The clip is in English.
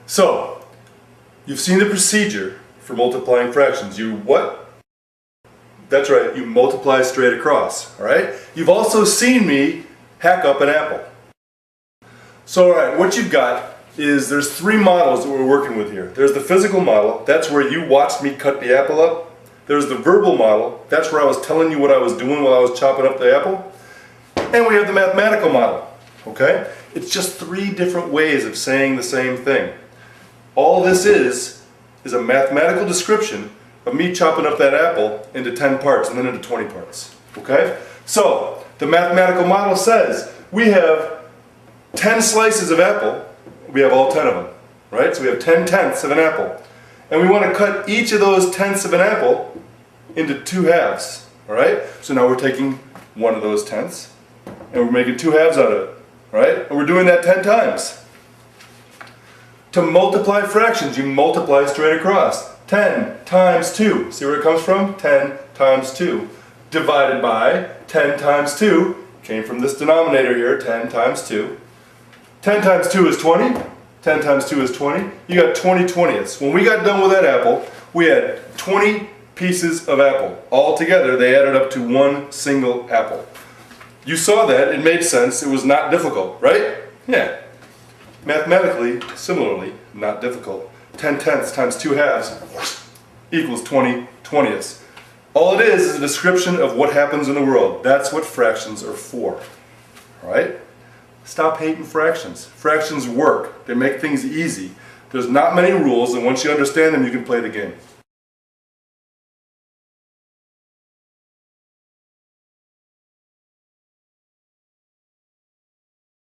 So, you've seen the procedure for multiplying fractions. You what? That's right, you multiply straight across, alright? You've also seen me hack up an apple. So alright, what you've got is there's three models that we're working with here. There's the physical model, that's where you watched me cut the apple up. There's the verbal model, that's where I was telling you what I was doing while I was chopping up the apple. And we have the mathematical model, okay? It's just three different ways of saying the same thing. All this is a mathematical description of me chopping up that apple into 10 parts and then into 20 parts, okay? So, the mathematical model says we have 10 slices of apple, we have all 10 of them, right? So we have 10 tenths of an apple. And we want to cut each of those tenths of an apple into 2 halves, alright? So now we're taking one of those tenths and we're making 2 halves out of it, right? And we're doing that 10 times. To multiply fractions, you multiply straight across. 10 times 2, see where it comes from? 10 times 2, divided by 10 times 2, came from this denominator here, 10 times 2. 10 times 2 is 20, 10 times 2 is 20, you got 20 twentieths. When we got done with that apple, we had 20 pieces of apple. All together, they added up to one single apple. You saw that, it made sense, it was not difficult, right? Yeah. Mathematically, similarly, not difficult. 10 tenths times 2 halves equals 20 twentieths. All it is a description of what happens in the world. That's what fractions are for. Alright? Stop hating fractions. Fractions work. They make things easy. There's not many rules, and once you understand them, you can play the game.